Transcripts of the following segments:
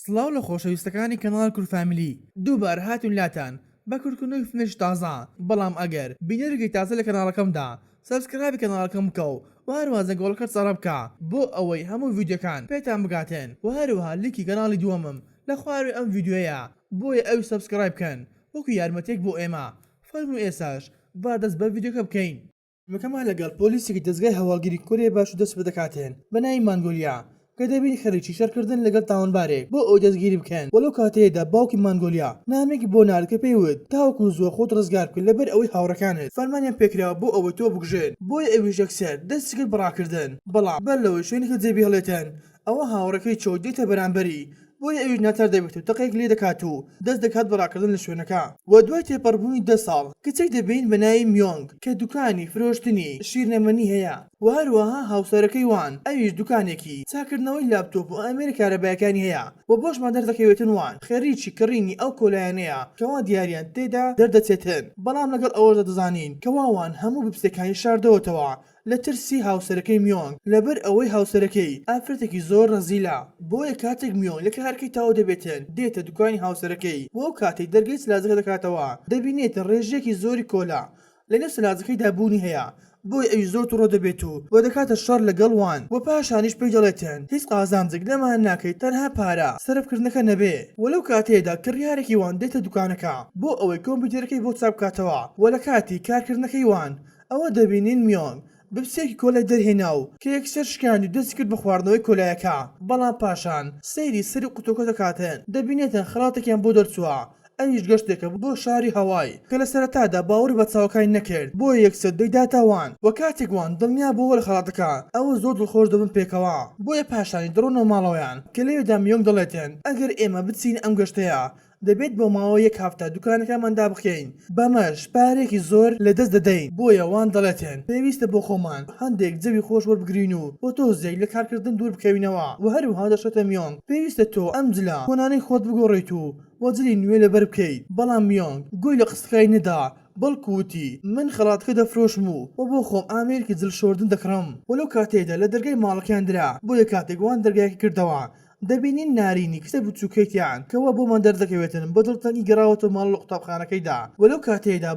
سڵاو لە خۆشەویستەکانی کەناڵ کورفامیلی دووبار هاتون لاتان بە کورتکردنەوەی فنش تازە بەڵام ئەگەر بینەرگەی تازە لە کەناڵەکەمدا سەبسکرایبی کەناڵەکەم بکە و هەروەها زەنگۆڵەکەت سەڕە بکە بۆ ئەوەی هەموو ڤیدیۆکان پێتان بگاتێن و هەروەها لیکی کەناڵی دووەمم لە خوارەوەی ئەم ڤیدیۆیە بۆیە ئەوی سەبسکرایب بکەن وەکو یارمەتێک بۆ ئێمە فەرموو ئێساش با دەست بە ڤیدیۆکە بکەین. مەکەمان لەگەڵ پۆلیسێکی دەستگای هەواڵگیری کورێ باش و دەست بدەکاتێن بە ناوی مانگۆلیا کە دەبینی خەریکی شەرکردن لەگەڵ تاوانبارێک بۆ ئەو دەستگیری بکەن. وەلەو کاتەیەدا باوکی مانگۆلیا نامێکی بۆ ناردکە پێیوت تاوەکو زووە خۆت ڕزگار بکەن لەبەر ئەوەی هاوڕەکانت فەرمانیان پێکراوە بۆ ئەوەی تۆ بکوژێن بۆیە ئەویش یەکسەر دەستی کرد بەڕاکردن بەڵام بەر لەوەی شوێنێکە جێبی هەڵێتن ئەوە هاوڕەکەی چۆ دێتە بەرامبەری بۆیە ئەویش ناتار دەبێت و تەقێک لێ دەکات و دەست دەکات بەڕاکردن لە شوێنەکە. و دوای تێپەڕبوونی 10 ساڵ کچێک دەبین بە ناوی میۆنگ کە دوکانی فرۆشتنی شیرنەمەنی هەیە و هەروەها هاوسەرەکەی وان ئەویش دوکانێکی چاکردنەوەی لاپتۆپ و ئەمێرە کارەبایەکانی هەیە و بۆشمان دەردەکەوێتن وان خەریکی کڕینی ئەو کۆلایانەیە کەوا دیاریان تێدا دەردەچێتن بەڵام لەگەڵ ئەوەشدا دەزانین کەواوان هەموو بپسەکانی شاردەوەتەوە لە ترسی هاوسەرەکەی میۆنگ لەبەر ئەوەی هاوسەرەکەی ئافرەتێکی زۆر ڕەزیلە بۆیە کاتێک میۆنگ لە کارەکەی تاو دەبێتن دێتە دوکانی هاوسەرەکەی و ئەو کاتێک دەرگەی سلازەکە دەکاتەوە دەبینێتە ڕێژێکی زۆری کۆلا لە نێو سلازەکەی دابوونی هەیە بۆی ئەوی زۆر تووڕە دەبێت و دەکاتە شەڕ لەگەڵ وان و پاشانیش پێی دەڵێتن هیچ قازانجێک لەمان ناکەیت تەنها پارە سەرفکردنەکە نەبێ. وەلەو کاتێدا کڕیارێکی وان دێتە دوکانەکە بۆ ئەوەی کۆمپیوتەرەکەی بۆ چاپ بکاتەوە و لە کاتی کارکردنەکەی وان ئەوە دەبینین میۆنگ بپسێکی کۆلای دەرهێنا و کە یەکسەر شکاندی دەستی کرد بە خواردنەوەی کۆلایەکە بەڵام پاشان سەیری سەری قوتوکە دەکاتن دەبینێتن خەڵاتێکیان بۆ دەرچووە ئەویش گەشتێکە بۆ شاری هەوای کە لە سەرەتادا باوەڕی بە چاوەکانی نەکرد بۆ یەکسەر دەیداتاوان و کاتێک وان دڵنیا بۆوە لە خەڵاتەکە ئەوە زۆر دڵخۆش دەبن پێکەوە بۆیە پاشانی دڕۆنەوە ماڵەوەیان کە لەوێدا میۆنگ دەڵێتن ئەگەر ئێمە بچین ئەم گەشتەیە دەبێت بۆ ماوە یەک هەفتە دوکانەکەماندا بخەین بەمەش پارێکی زۆر لەدەست دەدەین بۆیە وان دەڵێتن پێویستە بۆ خۆمان هەندێک جەوی خۆش وەربگرین و بۆ تۆزێک لە کارکردن دوور بکەوینەوە و هەروەها دەشێتە میۆنگ پێویستە تۆ ئەم جلە کۆنانەی خۆت بگۆڕیت و وەجلی نوێ لەبەر بکەیت. بەڵام میۆنگ گوێی لە قسەکەی نەدا بەڵکوتی من خەڵاتەکە دەفرۆشم و بۆ خۆم ئامێرێکی جل شۆردن دەکڕم. وەلەو کاتێدا لە دەرگای ماڵەکەیان درا بۆیە کاتێک وان دەرگایەکە کردەوە دەبینین نارینی کچە بچووکەیتیان کەوە بۆمان دەردەکەوێتن بە دڵتەنی گەڕاوەتە ماڵ لە قوتابخانەکەیدا. وەلەو کاتێدا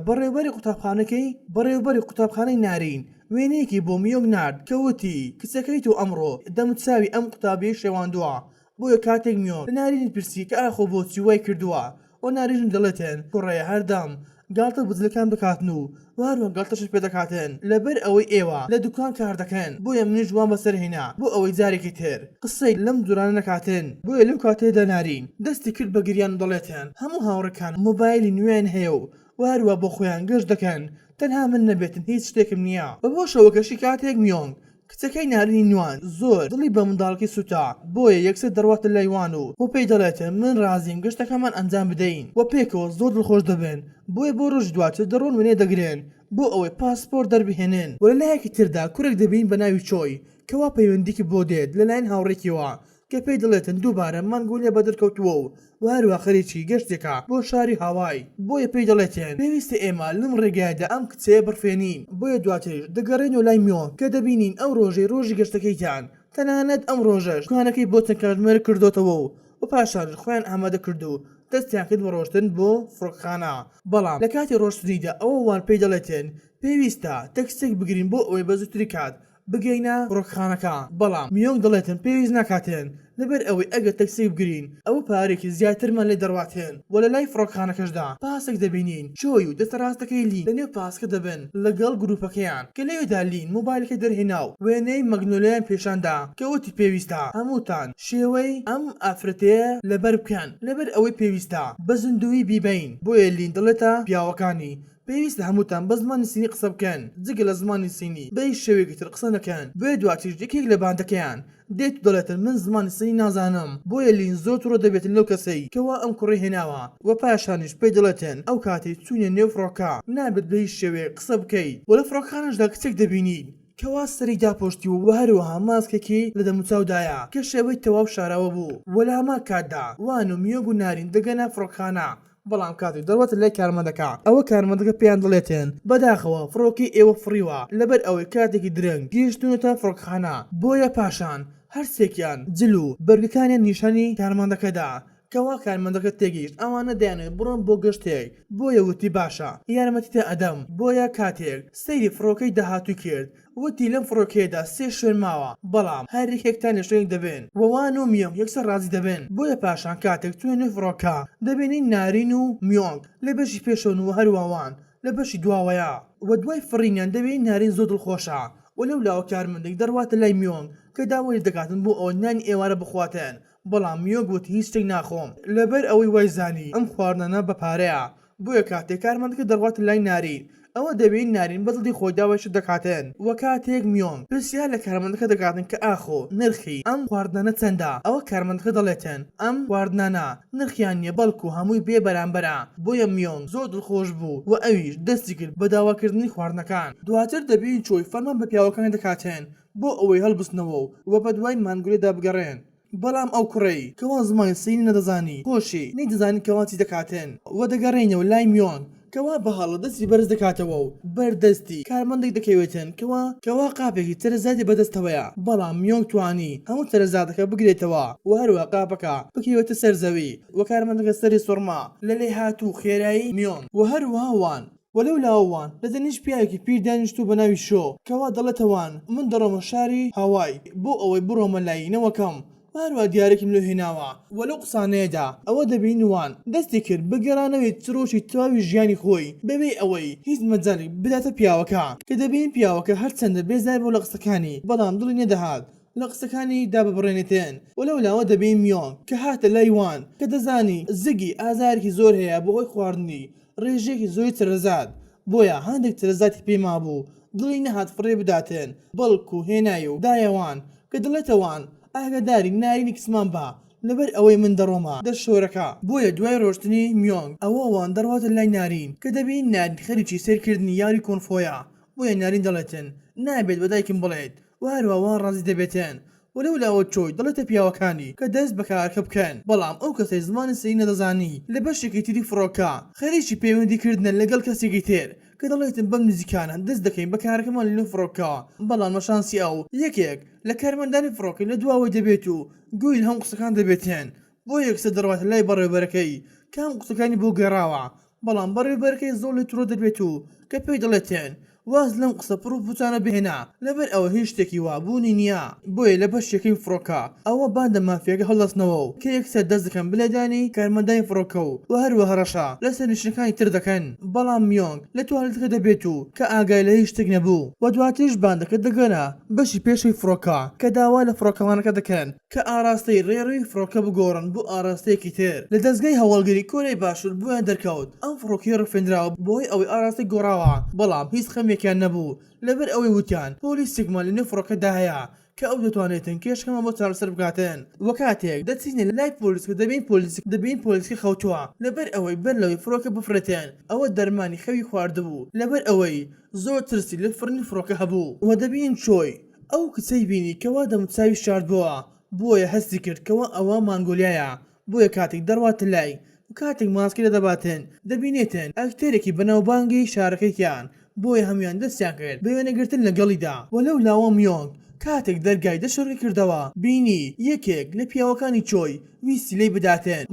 بەڕێوەبەری قوتابخانەی نارین وێنەیەکی بۆ میۆنگ نارد کەوتی کچەکەی تۆ ئەمڕۆ دەموچاوی ئەم قوتابیەی شێواندووە بۆیە کاتێک میۆنگ لە نارینی پرسی کە ئاخۆ بۆچی وای کردووە و نارینی دەڵێتن کوڕێ هەردەم گاڵتە بجلەکان بکاتن و هەروەها گاڵتەشت پێ دەکاتن لەبەر ئەوەی ئێوە لە دوکان کار دەکەن بۆیە منیش وان بەسەرهێنا بۆ ئەوەی جارێکی تر قسەی لەم جورانە نەکاتن. بۆیە لەم کاتێدا نارین دەستی کرد بە گریان و دەڵێتن هەموو هاوڕەکان مۆبایلی نوێیان هەیە و هەروە بۆ خۆیان گەشت دەکەن تەنها من نەبێتن هیچ شتێکم نییە. بۆ شەوەکەشی کاتێک میۆنگ کچەکەی نارینی نوان زۆر دڵی بە منداڵکی سوتا بۆیە یەکسەر دەڕواتە لایوان و پێی دەڵێتن من ڕازیم گەشتەکەمان ئەنجام بدەین و پێکەوە زۆر دڵخۆش دەبن بۆیە بۆ ڕۆژ دواتر دەڕۆن وێنێ دەگرێن بۆ ئەوەی پاسپۆرت دەربهێنن. و لەلایەکی تردا کوڕێک دەبین بە ناوی چۆی کەوا پەیوەندیکی بۆ دێت لەلایەن هاوڕێکیەوە کە پێی دەڵێتن دووبارە مانگۆلیا بەدەرکەوتووە و هەروە خەریکی گەشتێکە بۆ شاری هاوای بۆیە پێی دەڵێتن پێویستە ئێمە لەم ڕێگایدا ئەم کچەیە بڕفێنین بۆیە دواتریش دەگەڕێنەوە لای میۆنگ کە دەبینین ئەو ڕۆژی گەشتەکەیتان تەنانەت ئەم ڕۆژەش دوکانەکەی بۆ چەند کاتژمێر کردوتەوە و پاشانش خۆیان ئامادە کرد و دەستیان کرد بە ڕۆشتن بۆ فڕۆکخانە. بەڵام لە کاتی ڕۆشتنیدا ئەوە وان پێی دەڵێتن پێویستە تەکسێک بگرین بۆ ئەوەی بە زووتری کات بگەینە فڕۆکخانەکە. بەڵام میۆنگ دەڵێتن پێویست ناکاتێن لەبەر ئەوەی ئەگەر تەکسی بگرین ئەوە پارێکی زیاترمان لێ دەڕواتێن. و لە لای فڕۆکخانەکەشدا پاسێک دەبینین چۆی و دەستە ڕاستەکەی لین لە نێو پاسکە دەبن لەگەڵ گروپەکەیان کە لەوێدا لین مۆبایلەکە دەرهێنا و وێنەی مەگنۆلیایان پێشاندا کەوتی پێویستە هەمووتان شێوەی ئەم ئافرەتەیە لەبەر بکەن لەبەر ئەوەی پێویستە بە زیندوی بیبین. بۆیە لین دەڵێتە پیاوەکانی پێویستە هەمووتان بە زمانی سینی قسە بکەن جگە لە زمانی سینی بە هیچ شێوەیەکی تر قسە نەکەن. بۆیە دواتریش یەکێک لە باندەکەیان دێت و دەڵێتن من زمانی سینی نازانم بۆیە لین زۆر تووڕە دەبێتن لەو کەسەی کەوا ئەم کوڕی هێناوە و پاشانیش پێی دەڵێتن ئەو کاتێک چوونە نێو فڕۆکە نابێت بە هیچ شێوەیە قسە بکەیت. و لە فڕۆکخانەشدا کچێک دەبینین کەوا سەری داپۆشتی و هەروەها ماسکێکی لە دەموچاودایە کە شێوەی تەواو شاراوە بوو. وەلاما کاتدا وان و میۆنگ و نارین دەگەنە فڕۆکخانە بەڵام کاتێک دەڕواتە لای کارمەندەکە ئەوە کارمەندەکە پێیان دەڵێتن بەداخەوە فڕۆکی ئێوە فڕیوە لەبەر ئەوەی کاتێکی درەنگ گەیشتونەتە فڕۆکخانە بۆیە پاشان هەرسێکیان جل و بەرگەکانیان نیشانی کارمەندەکەدا کەوا کارمەندەکە تێگەیشت ئەوانە دەیانێت بڕۆن بۆ گەشتێک بۆیە وتی باشە یارمەتی تە ئەدەم بۆیە کاتێک سەیری فڕۆکەی داهاتوو کرد وتی لەم فڕۆکەیەدا 3 شوێن ماوە بەڵام هەرێکێکتان لە شوێنێک دەبێن وەوان و میۆنگ یەکسەر ڕازی دەبێن بۆیە پاشان کاتێک توێنێ فڕۆکە دەبێنین نارین و میۆنگ لە بەشی پێشەون و هەروەوان لە بەشی دواوەیە وە دوای فڕینیان دەبێت نارین زۆر دڵخۆشە وەلەو لاوە کارمەندێک دەڕواتە لای میۆنگ کە داوای دەکاتن بۆ ئەو نانی ئێوارە بخواتن بەڵام میۆنگ وتی هیچ شتێک ناخۆم لەبەر ئەوەی وایزانی ئەم خواردنە بە پارەیە بۆیە کاتێک کارمەندەکە دەڕواتە لای نارین ئەوە دەبێت نارین بەدڵی خۆی داوایش دەکاتن وە کاتێک میۆنگ پرسیار لە کارمەندەکە دەکاتن کە ئاخۆ نرخی ئەم خواردنە چەندە ئەوە کارمەندەکە دەڵێتن ئەم خواردنانە نرخیان نییە بەڵکو هەمووی بێ بەرامبەرە بۆیە میۆنگ زۆر دڵخۆش بوو و ئەویش دەستی کرد بە داواکردنی خواردنەکان دواتر دەبێت چۆی فەرمان بە پیاوەکان دەکاتن بۆ ئەوەی هەڵبستنەوە و بە دوای مانگولێدا بگەڕێن بەڵام ئەو کوڕی کەوا زمانی سینی نەدەزانی خۆشی نەیدەزانی کەواچی دەکاتن وە دەگەڕێنەوە لای میۆنگ کەوا بەهاڵە دەستی بەرز دەکاتەوە و بەردەستی کارمەندێک دەکەوێتن کەوا قاپێکی تەرەزاتی بەدەستەوەیە بەڵام میۆنگ توانی هەموو تەرەزاتەکە بگرێتەوە و هەروە قاپەکە بکەوێتە سەرزەوی و کارمەندەکە سەری سوڕما لە لێ هاتوو خێرایی میۆنگ و هەروەهاوان وەلەو لاوان لە دەنیش پیاوێکی پیر دانیشتوو بە ناوی شۆ کەوا دەڵێتەوان من دەڕۆمە شاری هاوای بۆ ئەوەی بڕۆمە لایینەوەکەم هەروە دیارێکم لێ هێناوە وەلەو قسانەیەدا ئەوە دەبینوان دەستی کرد بگەڕانەوەی چرۆشی تەواوی ژیانی خۆی بەبێ ئەوەی هیچ مەجاڵی بداتە پیاوەکە کە دەبین پیاوەکە هەرچەندە بێزار بۆ لە قسەکانی بەڵام دڵی نەدەهات لە قسەکانی داببڕێنێتێن وەلەو لاوە دەبین میۆنگ کە هاتە لایوان کە دەزانی زگی ئازارێکی زۆر هەیە بۆ خۆی خواردنی ڕێژێکی زۆری ترەزات بۆیە هەندێک ترەزاتی پێما بوو دڵی نەهات فڕێ بداتێن بەڵکو هێنایی و دایەوان کە دڵێتەوان ئاگاداری نارینی کسمان بە لەبەر ئەوەی من دەڕۆمە دەرشۆرەکە بۆیە دوای ڕۆشتنی میۆنگ ئەوەوان دەڕواتە لای نارین کە دەبین نارین خەریکی سێرکردنی یاری کۆنفۆیە بۆیە نارین دەڵێتن نابێت بەدایکم بڵێت و هەروەوان ڕازی دەبێتێن وەلەو لاوە چۆی دەڵێتە پیاوەکانی کە دەست بەکارکە بکەن بەڵام ئەو کەسەی زمانی سەی نەدەزانی لە بەشێکی تری فڕۆکە خەریکی پەیوەندیکردنە لەگەڵ کەسێکی تر کە دەڵێتن بەم نزیکانە دەست دەکەین بەکارەکەمان لە فڕۆکەوە بەڵام مەشانسی ئەو یەکێک لە کارمەندانی فڕۆکە لە دواوەی دەبێت و گوێی هەم قسەکان دەبێتێن بۆ یەکسە دەڕواتە لای بەڕێوەبەرەکەی کام قسەکانی بۆ گێڕاوە بەڵام بەڕێوەبەرەکەی زۆر لە ترۆ دەبێت و کە پێی دەڵێتێن واز لەم قسە پڕ و پوچانە بهێنا لەبەر ئەوە هیچ شتێکی وابوونی نییە بۆیە لە بەشێکی فڕۆکە ئەوە بادە مافیەکە هەڵدەستنەوە و کە یەکسەر دەست دەکەن بلێدانی کارمەندانی فڕۆکە و هەروە هەڕەشە لەسەر نیشتەکانی تر دەکەن بەڵام میۆنگ لە توالێتەکە دەبێت و کە ئاگای لە هیچ شتێک نەبوو و دواتیش باندەکە دەگەنە بەشی پێشەی فڕۆکە کە داوا لە فڕۆکەوانەکە دەکەن کە ئاراستەی ڕێڕووی فڕۆکە بگۆڕن بۆ ئاراستەیەکی تر لە دەستگای هەواڵگەری کۆرەی باشوور بۆیان دەرکەوت ئەم فڕۆکی ڕفێنراوە بۆی ئەوەی ئاراستی گۆڕاوە بەڵام هیچ خەمێکیان نەبوو لەبەر ئەوەی وتیان پۆلیسێکمان لە نێو فڕۆکەدا هەیە کە ئەو دەتوانێتن کێشەکەمە بۆ چارەسەر بکاتن وە کاتێک دەچینە لای پۆلیسکە دەبین پۆلیسکی خەوتووە لەبەر ئەوەی بەر لەوەی فڕۆکە بفرێتێن ئەوە دەرمانی خەوی خواردبوو لەبەر ئەوەی زۆر ترسی لە فرنی فڕۆکە هەبوو وە دەبین چۆی ئەو کچەی بینی کەوا دەموچاوی شاردبووە بۆیە هەستی کرد کەوا ئەوە مانگۆلیایە بۆیە کاتێک دەڕواتە لای و کاتێک ماسکی لە دەباتن دەبینێتن ئەکتێرێکی بەناوبانگی شارەکەیان بۆیە هەمویان دەستیان کرد بە وێنەگرتن لەگەڵیدا وەلەو لاوە میۆنگ کاتێک دەرگای دەشۆڕی کردەوە بینی یەکێک لە پیاوەکانی چۆی ویستی لێی بداتێن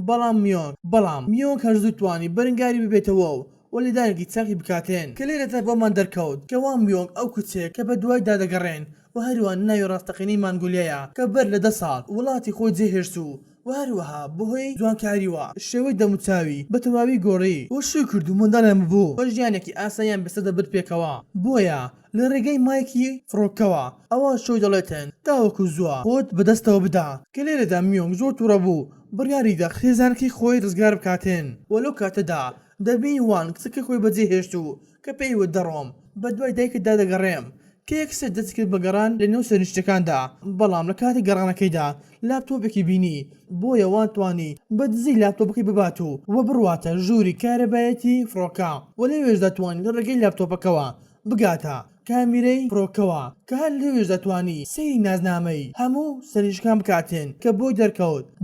بەڵام میۆنگ هەرزوو توانی بەرەنگاری ببێتەوە و وەلێدانێکی چاقی بکاتێن کە لێرەتە بۆمان دەرکەوت کەوا میۆنگ ئەو کچێک کە بە دوای دادەگەڕێن و هەروان ناوی ڕاستەقینەی مانگۆلیایە کە بەر لە 10 ساڵ وڵاتی خۆی جێهێشتوو و هەروەها بەهۆی جوانکاریوە شێوەی دەموچاوی بە تەواوی گۆڕی و شوی کرد و منداڵیان بوو بە ژیانێکی ئاساییان بەسەدە برد پێکەوە بۆیە لە ڕێگەی مایکی فڕۆکەوە ئەوە شۆی دەڵێتن تاوەکو زووە خۆت بەدەستەوە بدا کە لێرەدا میۆنگ زۆر تووڕە بوو بڕیاریدا خێزانەکەی خۆی ڕزگار بکاتێن وەلەو کاتەدا دەبین وان کچەکە خۆی بەجێهێشت و کە پێیوە دەڕۆم بە دوای دایکتدا دەگەڕێم کە یەکسەر دەست کرد بە گەڕان لە نێو سەرنیشتەکاندا بەڵام لە کاتی گەڕانەکەیدا لاپتۆپێکی بینی بۆیە وان توانی بە دزی لاپتۆپەکەی ببات و وە بڕواتە ژووری کارەبایەتی فڕۆکە و لەوێش دەتوانین لە ڕێگەی لاپتۆپەکەوە بگاتە کامیرەی فڕۆکەوە کە هەر لەوێش دەتوانی سەیری نازنامەی هەموو سەرنجەکان بکاتێن کە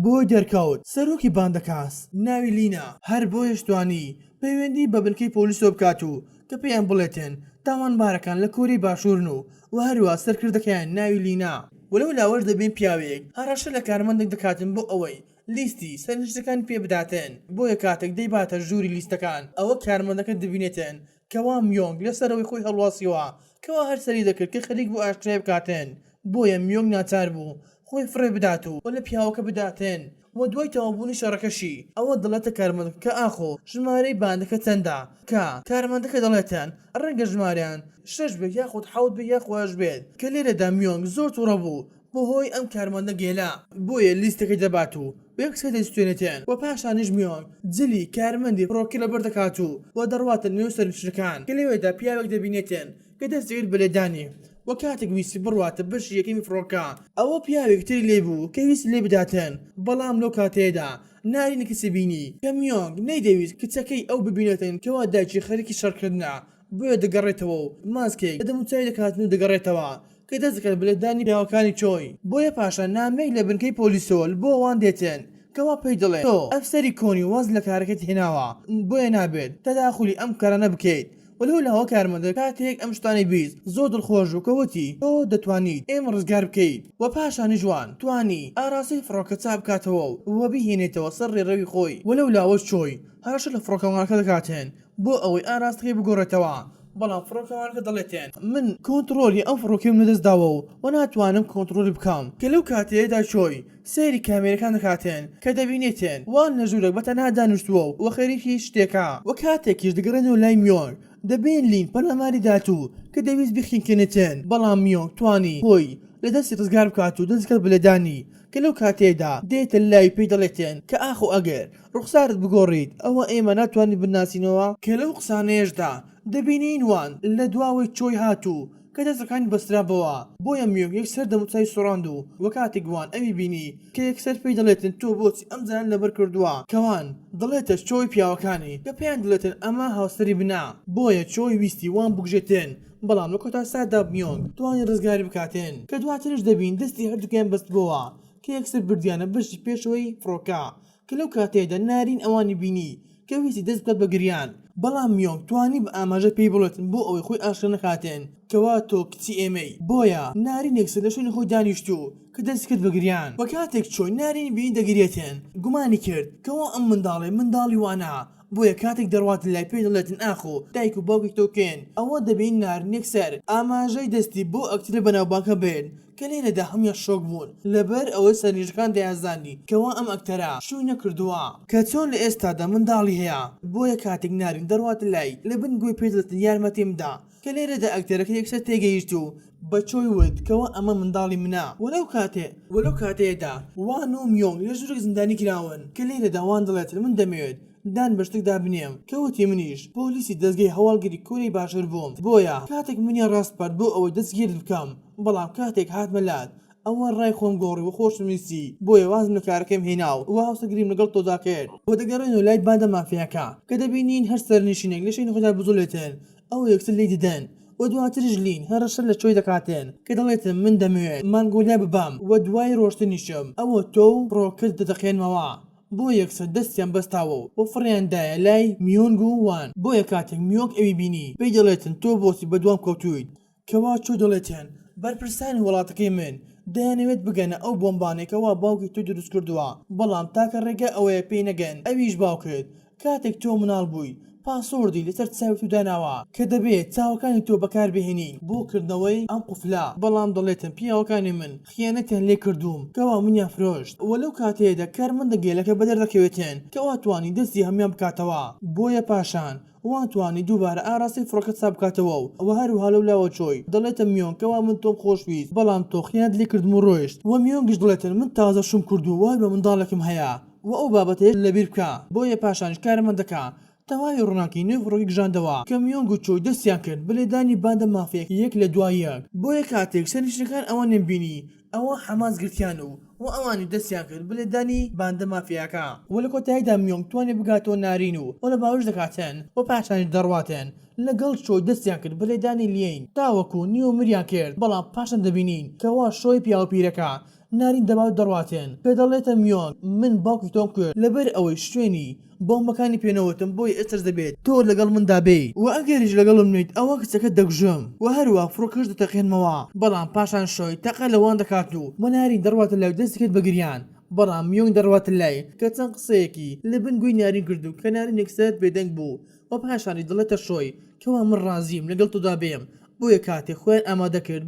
بۆی دەرکەوت سەرۆکی باندەکاس ناوی لینا هەر بۆیش توانی پەیوەندی بە بنکەی پۆلیسۆ بکات و کە پێیان بڵێتن تاوانبارەکان لە کۆرەی باشوورن و هەروە سەرکردەکەیان ناوی لینا وەلەو لاوەش دەبین پیاوێک هەڕەشە لە کارمەندێک دەکاتن بۆ ئەوەی لیستی سەرنجەکان پێ بداتن بۆیە کاتێک دەیباتە ژووری لیستەکان ئەوە کارمەندەکە دەبینێتن کەوا میۆنگ لەسەرەوەی خۆی هەڵواسیەوە کەوا هەرسەری دەکرد کە خەریک بۆ ئاشترای بکاتن بۆیە میۆنگ ناچار بوو خۆی فڕێ بدات و لە پیاوەکە بداتن و دوای تەوابوونی شەڕەکەشی ئەوە دەڵێتە کارمەندەکە کە ئاخۆ ژمارەی باندەکە چەندە کە کارمەندەکە دەڵێتن ڕەنگە ژماریان 6 بێت یاخود 7 بێت یاخواش بێت کە لێرەدا میۆنگ زۆر تووڕە بوو بۆ هۆی ئەم کارمەندە گێلا بۆیە لیستەکەی دەبات و یەکسە دەستێنێتێن و پاشانیش میۆنگ جلی کارمەندی فڕۆکی لەبەر دەکات و دەڕواتە نێو سەرنجەکان کە لەوێدا پیاوێک دەبینێتێن کە دەستێت بەلێدانی و کاتێک ویسی بڕواتە بەشی یەکەمی فڕۆکە ئەوە پیاوێکتری لێبوو کە ویسی لێ بداتێن بەڵام لەو کاتێدا نارینە کەسی بینی کە میۆنگ نەیدەویست کچەکەی ئەو ببینێتن کەوا دایکی خەریکی شەڕکردنا بۆیە دەگەڕێتەوە و ماسکێک دەموچای دەکاتن و دەگەڕێتەوە کە دەست دەکات بەلێدانی پیاوەکانی چۆی بۆیە پاشان نامەی لە بنکەی پۆلیسۆل بۆ ئەوان دێتێن کەوا پێی دەڵێ تۆ ئەفسەری کۆنی واز لە کارەکەت هێناوە بۆیە نابێت تەداخولی ئەم کارانە بکەیت ولو لەوە کارمەندە کاتێک ئەم شتانی بیست زۆر دڵخۆش و کەوتی تۆ دەتوانیت ئێمە ڕزگار بکەیت و پاشانی جوان توانی ئاراسی فڕۆکە چاپ بکاتەوە و بهێنێتەوە سەر ڕێڕەوی خۆی ولەو لاوەش چۆی هەرشە لە فڕۆکەوانەکە دەکاتێن بۆ ئەوەی ئاراستەکەی بگۆڕێتەوە بەڵام فڕۆکەوانەکە دەڵێتێن من کۆنتڕۆلی ئەم فڕۆکەم لەدەستداوە و ناتوانم کۆنتڕۆلی بکەم کە لەو کاتەیەدا چۆی سەیری کامێرەکان دەکاتێن کە دەبینێتێن وان لە ژوورێک بەتەنها دانیشتووە و خەریکی شتێکە و کاتێکیش دەگەڕێنەوە لای میۆنگ دەبین لین پەلاماری داتوو کە دەویست بخینکێنێتێن بەڵام میۆنگ توانی خۆی لە دەستی ڕزگار بکات و دەستکەت بەلێدانی کە لەو کاتێدا دێتە لای پێی دەڵێتێن کە ئاخۆ ئەگەر ڕوخسارت بگۆڕیت ئەوە ئێمە ناتوانین بناسینەوە کە لەو قسانەیەشدا دەبینین وان لە دواوەی چۆی هاتوو کە دەستەکانی بەسترابەوە بۆیە میۆنگ یەکسەر دەموچای سوڕاند و وەکاتێک وان ئەوی بینی کە یەکسەر پێی دەڵێتن تۆ بۆچی ئەم زان لەبەر کردووە کەوان دەڵێتە چۆی پیاوەکانی کە پێیان دەڵێتن ئەمە هاوسەری بنا بۆیە چۆی ویستی وان بگژێتن بەڵام لە کۆتا سادا میۆنگ توانی ڕزگاری بکاتێن کە دواترش دەبین دەستی هەردووکیان بەستبەوە کە یەکسەر بردیانە بەشی پێشەوەی فڕۆکە کە لەو کاتێدا نارین ئەوانی بینی کە ویستی دەست بکات بە گریان بەڵام میۆنگ توانی بە ئاماژە پێی بڵێتن بۆ ئەوەی خۆی ئاشکرا نەکاتێن کەوا تۆ کچی ئێمەی بۆیە نارینێکسە لە شوێنی خۆی دانیشتوو کە دەست کرد بە گریان وە کاتێک چۆی نارینی بینی دەگرێتێن گومانی کرد کەوا ئەم منداڵی وانە بۆیە کاتێک دەڕوات لای پێی دەڵێتن ئاخۆ دایک و باوکی تۆکێن ئەوە دەبین نارینێک سەر ئاماژەی دەستی بۆ ئەکترە بەناوبانکە بێن کە لێرەدا هەمیان شۆک بوون لەبەر ئەوەی سەرنجەکان دەیانزانی کەوا ئەم ئەکتەرە شووی نەکردووە کە چۆن لە ئێستادا منداڵی هەیە بۆیە کاتێک نارین دەڕوات لای لە بن گوێی پێی دەڵێتن یارمەتیمدا کە لێرەدا ئەکتەرەکە یەکسەر تێگەیشت و بە چۆی ود کەوا ئەمە منداڵی منە وەلەو کاتێدا وان و میۆنگ لە ژوورێک زیندانی کراون کە لێرەدا وان دەڵێتن من دەمەوێت دان بەشتێکدا بنێم کەوتی منیش پۆلیسی دەستگای هەواڵگیری کۆرەی باشوور بووم بۆیە کاتێک منیان ڕاستپەرد بۆ ئەوەی دەستگیرت بکەم بەڵام کاتێک هاتمە لات ئەوە ڕای خۆم گۆڕی و خۆشم ویستی بۆیە وازم لە کارەکەم هێناو و هاوسەگریم لەگەڵ تۆدا کرد بۆ دەگەڕێنەوە لای بادە مافیاکە کە دەبینین هەر سەرنشینێک لە شوێنی خۆدا بزۆلێتن ئەوە یەکسەر لێی ددەن و دواترش لین هەرەشە لە چۆی دەکاتێن کە دەڵێتن من دەمەوێت مانگۆلیا ببام و دوای ڕۆشتنیشم ئەوە تۆ و ڕۆکرد دەدەخێنمەوە بۆ یەکسەر دەستیان بەستاوە و فڕیاندایە لای میۆنگ و وان بۆیە کاتێک میۆنگ ئەوی بینی پێی دەڵێتن تۆ بۆچی بەدوام کەوتویت کەوا چۆ دەڵێتێن بەرپرسانی وڵاتەکەی من دەیانەوێت بگەنە ئەو بۆمبانێکەوە باوکی تۆ دروست کردووە بەڵام تاکە ڕێگە ئەوەیە پێی نەگەن ئەویش باوکرد کاتێک تۆ مناڵ بووی پاسۆردی لەسەر چاوت و داناوە کە دەبێت چاوەکانی تۆ بەکاربهێنین بۆ کردنەوەی ئەم قوفلا بەڵام دەڵێتن پیاوەکانی من خیانەتیان لێ کردووم کەوا منیان فرۆشت وەلەو کاتەیەدا کارمەندە گێلەکە بەدەردەکەوێتێن کەوا توانی دەستی هەمیان بکاتەوە بۆیە پاشان وان توانی دووبارە ئاراستی فڕۆکە چاپ بکاتەوە و هەروها لەو لاوە چۆی دەڵێتە میۆنگ کەوا من تۆم خۆشویست بەڵام تۆ خیانەت لێ کردم و ڕۆیشت و میۆنگش دەڵێتن من تازە شوم کردو وای بە منداڵێکم هەیە و ئەو بابەتەیە لەبیر بکە بۆیە پاشانش کارمەندەکە تەواوی ڕووناکی نوێ فڕۆکی گژاندەوە کە میۆنگ و چۆی دەستیان کرد بەلێدانی بادە مافیەک یەک لە دوای یەک بۆیە کاتێک سەرنشینەکان ئەوانیان بینی ئەوە حەماس گرتیان و ئەوانی دەستیان کرد بەلێدانی باندە مافیاکە و لە کۆتاییدا میۆنگ توانێت بگاتەوە نارین و لە باوش دەکاتێن و پاشانی دەڕواتێن لەگەڵ چۆی دەستیان کرد بەلێدانی لێین تاوەکو نیوە مریان کرد بەڵام پاشان دەبینین کەوا شۆی پیاوە پیرەکە نارین دەباوت دەڕواتێن پێ دەڵێتە میۆنگ من باوکی تۆم کرد لەبەر ئەوەی شوێنی بۆمبەکانی پێنەوتم بۆی ئێستر دەبێت تۆ لەگەڵ مندا بێ و ئەگەریش لەگەڵم نویت ئەوە کچەکە دەگژم و هەروە فڕۆکەش دەتەقێنمەوە بەڵام پاشان شۆی تەقە لەوان دەکات و نارین دەڕواتە لای دەستێت بەگریان بەڵام میۆنگ دەڕواتە لای کە چەند قسەیەکی لە بن گوێی نارین کرد و کە نارینێک سەر بێدەنگ بوو و پاشانی دڵێتە شۆی کەوا من ڕازیم لەگەڵ تۆدا بێم بۆیە کاتێک خۆیان ئامادە کرد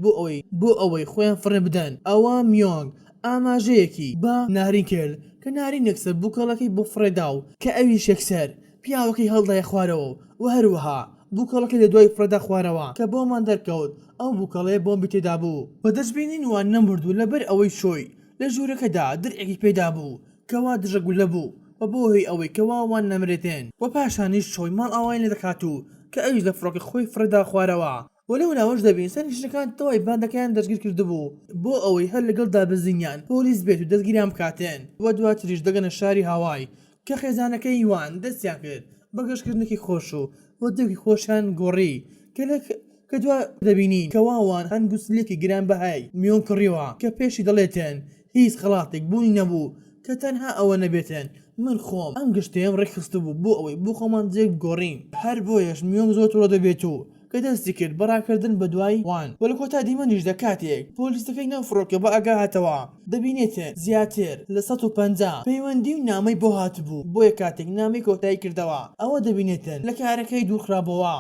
بۆ ئەوەی خۆیان فڕێ بدەن ئەوە میۆنگ ئاماژەیەکی بە نارین کرد کە نارین یەکسەر بووکەڵەکەی بۆ فڕێدا و کە ئەویش یەکسەر پیاوەکەی هەڵدایە خوارەوە و هەروەها بووکەڵەکەی لە دوای فرەدا خوارەوە کە بۆمان دەرکەوت ئەو بووکەڵەیە بۆمبی تێدا بوو بە دەستبینین وان نەمردوو لەبەر ئەوەی شۆی لە ژوورەکەدا درعێکی پێدا بوو کەوا دژەگولە بوو و بۆ هۆی ئەوەی کەوا وان نەمرێتێن و پاشانیش شۆی ماڵ ئاوای لێ دەکات و کە ئەویش لە فڕۆکە خۆی فرەدا خوارەوە وەلەو ناوەش دەبین سەرنجەکان تەواوی باندەکەیان دەستگیر کردبوو بۆ ئەوەی هەر لەگەڵدا بزینیان پۆلیس بێت و دەستگیریان بکاتێن و دواتریش دەگەنە شاری هاوای کە خێزانەکەی یوان دەستیان کرد بە گەشتکردنێکی خۆش و دەوکی خۆشیان گۆڕی کە دوا دەبینین کەواوان هەنگوستلێکی گران بەهای میۆن کڕیوە کە پێشی دەڵێتێن هیچ خەڵاتێک بوونی نەبوو کە تەنها ئەوە نەبێتن من خۆم ئەم گشتەیەم ڕێکخست بوو بۆ ئەوەی بۆ خۆمان جێک گۆڕین هەر بۆیەش میۆن زۆر تووڕە دەبێت و کە دەستی کرد بەڕاکردن بە دوای وان وە لە کۆتا دیمەنیش دەکاتێک پۆلیسەکەی ناو فڕۆکە بە ئاگا هاتەوە دەبینێتێن زیاتر لە 150 پەیوەندی و نامەی بۆ هاتبوو بۆیە کاتێک نامی کۆتایی کردەوە ئەوە دەبینێتن لە کارەکەی دوورخرابەوە